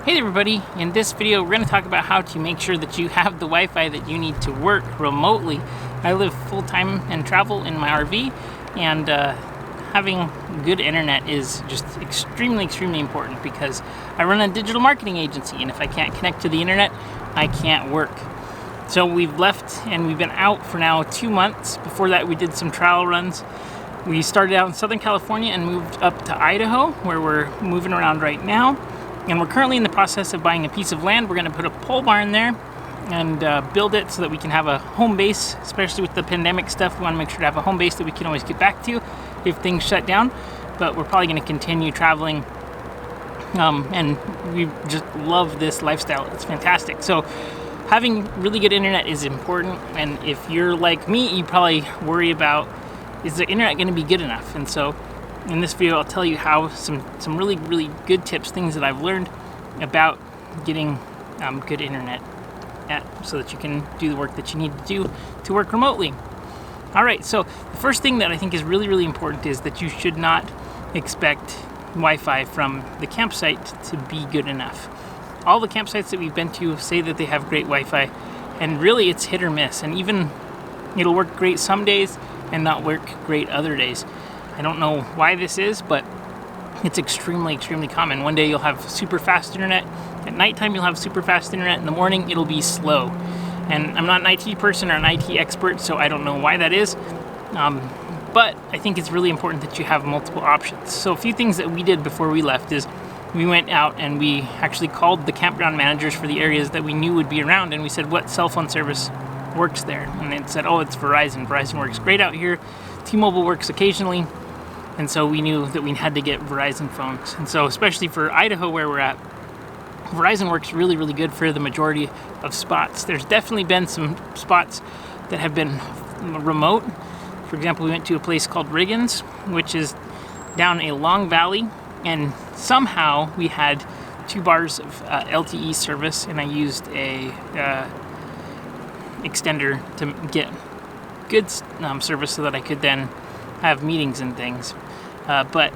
Hey everybody, in this video we're going to talk about how to make sure that you have the Wi-Fi that you need to work remotely. I live full-time and travel in my RV, and having good internet is just extremely important because I run a digital marketing agency, and if I can't connect to the internet, I can't work. So we've left and we've been out for now 2 months. Before that we did some trial runs. We started out in Southern California and moved up to Idaho, where we're moving around right now. And we're currently in the process of buying a piece of land. We're going to put a pole barn there and build it so that we can have a home base, especially with the pandemic stuff. We want to make sure to have a home base that we can always get back to if things shut down. But we're probably going to continue traveling, and we just love this lifestyle. It's fantastic. So having really good internet is important, and if you're like me, you probably worry about, is the internet going to be good enough? And so in this video, I'll tell you how some really good tips, things that I've learned about getting good internet so that you can do the work that you need to do to work remotely. All right, so the first thing that I think is really important is that you should not expect Wi-Fi from the campsite to be good enough. All the campsites that we've been to say that they have great Wi-Fi, and really it's hit or miss, and even it'll work great some days and not work great other days. I don't know why this is, but it's extremely common. One day you'll have super fast internet. At nighttime you'll have super fast internet. In the morning it'll be slow. And I'm not an IT person or an IT expert, so I don't know why that is. But I think it's really important that you have multiple options. So a few things that we did before we left is we went out and we actually called the campground managers for the areas that we knew would be around, and we said, what cell phone service works there? And it said, oh, it's Verizon. Verizon works great out here. T-Mobile works occasionally. And so we knew that we had to get Verizon phones. And so especially for Idaho where we're at, Verizon works really good for the majority of spots. There's definitely been some spots that have been remote. For example, we went to a place called Riggins, which is down a long valley, and somehow we had 2 bars of LTE service, and I used a extender to get good service so that I could then have meetings and things. But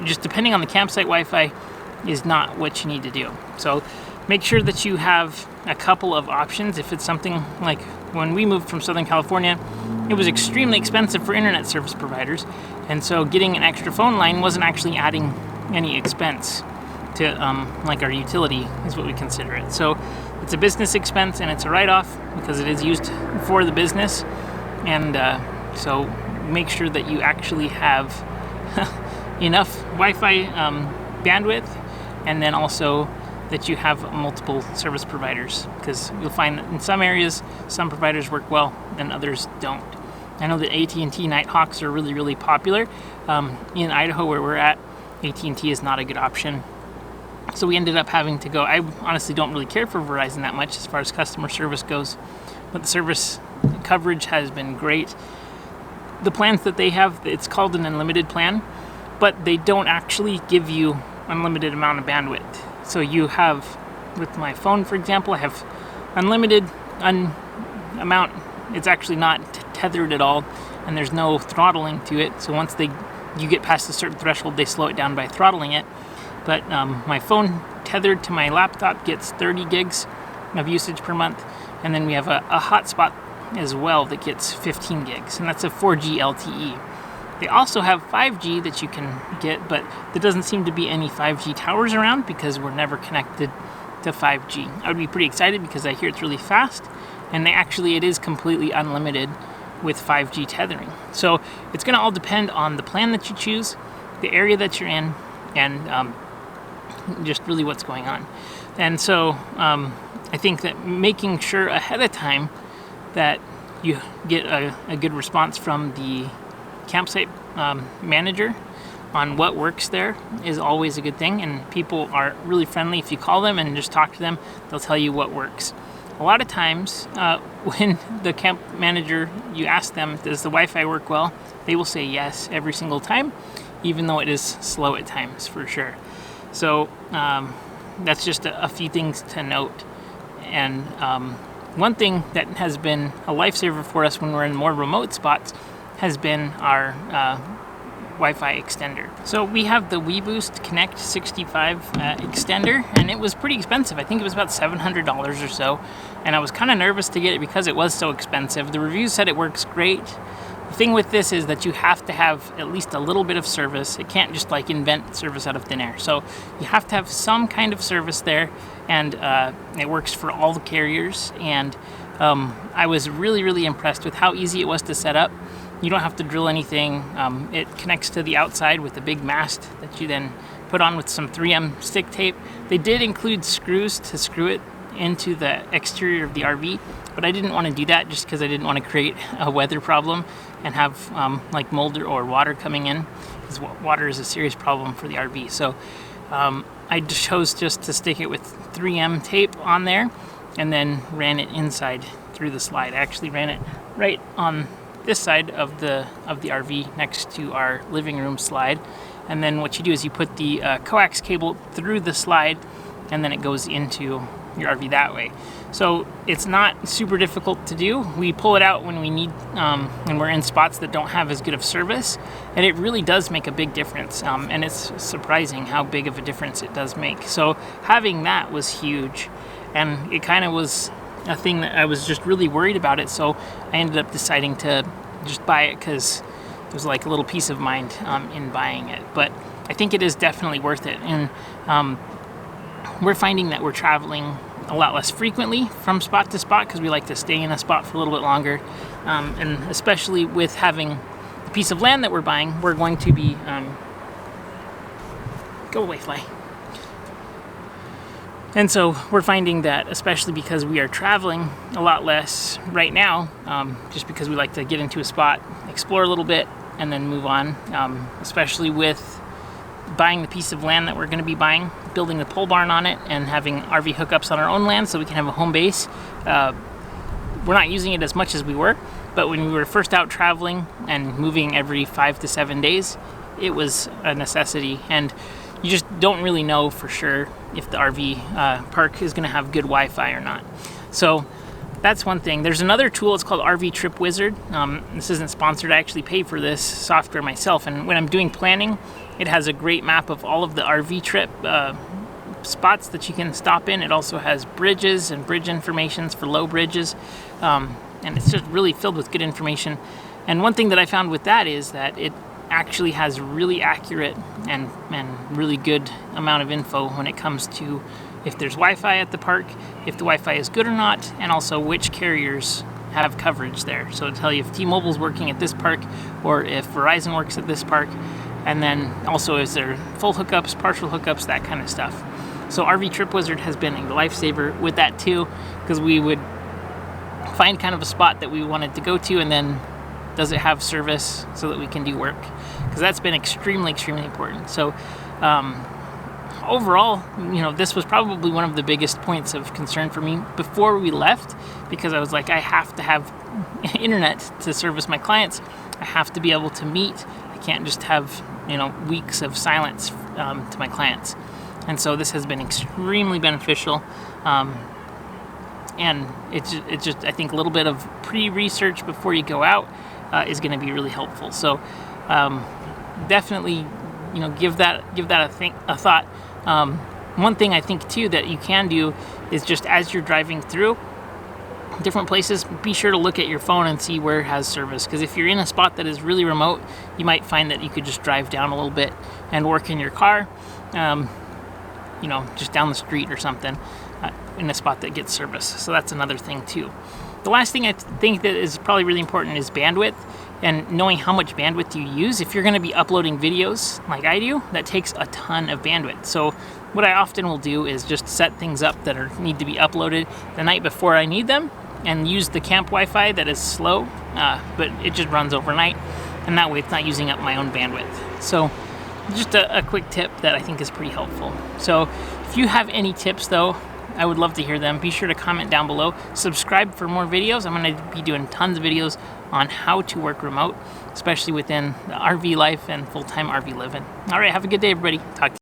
just depending on the campsite, Wi-Fi is not what you need to do. So make sure that you have a couple of options. If it's something like when we moved from Southern California, it was extremely expensive for internet service providers, and so getting an extra phone line wasn't actually adding any expense to like our utility is what we consider it. So it's a business expense and it's a write-off because it is used for the business. And so make sure that you actually have enough Wi-Fi bandwidth, and then also that you have multiple service providers, because you'll find that in some areas some providers work well and others don't. I know that AT&T Nighthawks are really popular. In Idaho where we're at, AT&T is not a good option. So we ended up having to go. I honestly don't really care for Verizon that much as far as customer service goes, but the service coverage has been great. The plans that they have, it's called an unlimited plan, but they don't actually give you unlimited amount of bandwidth. So you have, with my phone for example, I have unlimited amount. It's actually not tethered at all, and there's no throttling to it. So once you get past a certain threshold, they slow it down by throttling it. But my phone tethered to my laptop gets 30 gigs of usage per month, and then we have a hotspot as well that gets 15 gigs, and that's a 4G LTE. They also have 5G that you can get, but there doesn't seem to be any 5G towers around because we're never connected to 5G. I would be pretty excited because I hear it's really fast, and it is completely unlimited with 5G tethering. So it's going to all depend on the plan that you choose, the area that you're in, and just really what's going on. And so I think that making sure ahead of time that you get a good response from the campsite manager on what works there is always a good thing, and people are really friendly. If you call them and just talk to them, they'll tell you what works. A lot of times when the camp manager, you ask them, does the Wi-Fi work well, they will say yes every single time, even though it is slow at times for sure. So that's just a few things to note. And one thing that has been a lifesaver for us when we're in more remote spots has been our Wi-Fi extender. So we have the WeBoost Connect 65 extender, and it was pretty expensive. I think it was about $700 or so, and I was kind of nervous to get it because it was so expensive. The reviews said it works great. The thing with this is that you have to have at least a little bit of service. It can't just like invent service out of thin air. So you have to have some kind of service there, and it works for all the carriers. And I was really impressed with how easy it was to set up. You don't have to drill anything. It connects to the outside with a big mast that you then put on with some 3M stick tape. They did include screws to screw it into the exterior of the RV, but I didn't want to do that just because I didn't want to create a weather problem and have like mold or water coming in, because water is a serious problem for the RV. So I chose just to stick it with 3M tape on there and then ran it inside through the slide. I actually ran it right on this side of the RV next to our living room slide. And then what you do is you put the coax cable through the slide, and then it goes into your RV that way. So it's not super difficult to do. We pull it out when we need, when we're in spots that don't have as good of service, and it really does make a big difference. And it's surprising how big of a difference it does make. So having that was huge, and it kind of was a thing that I was just really worried about it. So I ended up deciding to just buy it because it was like a little peace of mind in buying it. But I think it is definitely worth it. And we're finding that we're traveling a lot less frequently from spot to spot because we like to stay in a spot for a little bit longer. And especially with having the piece of land that we're buying, we're going to be, go away, fly. And so we're finding that, especially because we are traveling a lot less right now, just because we like to get into a spot, explore a little bit, and then move on, especially with buying the piece of land that we're going to be buying, building the pole barn on it, and having RV hookups on our own land so we can have a home base. We're not using it as much as we were, but when we were first out traveling and moving every 5 to 7 days, it was a necessity. And you just don't really know for sure if the RV park is going to have good Wi-Fi or not. So that's one thing. There's another tool. It's called RV Trip Wizard. This isn't sponsored. I actually pay for this software myself. And when I'm doing planning, it has a great map of all of the RV trip spots that you can stop in. It also has bridges and bridge informations for low bridges. And it's just really filled with good information. And one thing that I found with that is that it actually has really accurate and really good amount of info when it comes to if there's Wi-Fi at the park, if the Wi-Fi is good or not, and also which carriers have coverage there. So it'll tell you if T-Mobile's working at this park or if Verizon works at this park, and then also is there full hookups, partial hookups, that kind of stuff. So RV Trip Wizard has been a lifesaver with that too, because we would find kind of a spot that we wanted to go to, and then does it have service so that we can do work? Because that's been extremely important. So overall, this was probably one of the biggest points of concern for me before we left, because I was like, I have to have internet to service my clients. I have to be able to meet. I can't just have weeks of silence to my clients. And so this has been extremely beneficial. And it's just I think a little bit of pre-research before you go out is going to be really helpful. So definitely, give that a thought. One thing I think too that you can do is just as you're driving through different places, be sure to look at your phone and see where it has service. Because if you're in a spot that is really remote, you might find that you could just drive down a little bit and work in your car, just down the street or something, in a spot that gets service. So that's another thing too. The last thing I think that is probably really important is bandwidth, and knowing how much bandwidth you use. If you're going to be uploading videos like I do, that takes a ton of bandwidth. So what I often will do is just set things up that need to be uploaded the night before I need them, and use the camp Wi-Fi that is slow, but it just runs overnight, and that way it's not using up my own bandwidth. So just a quick tip that I think is pretty helpful. So if you have any tips though, I would love to hear them. Be sure to comment down below. Subscribe for more videos. I'm going to be doing tons of videos on how to work remote, especially within the RV life and full-time RV living. All right, have a good day, everybody. Talk to you.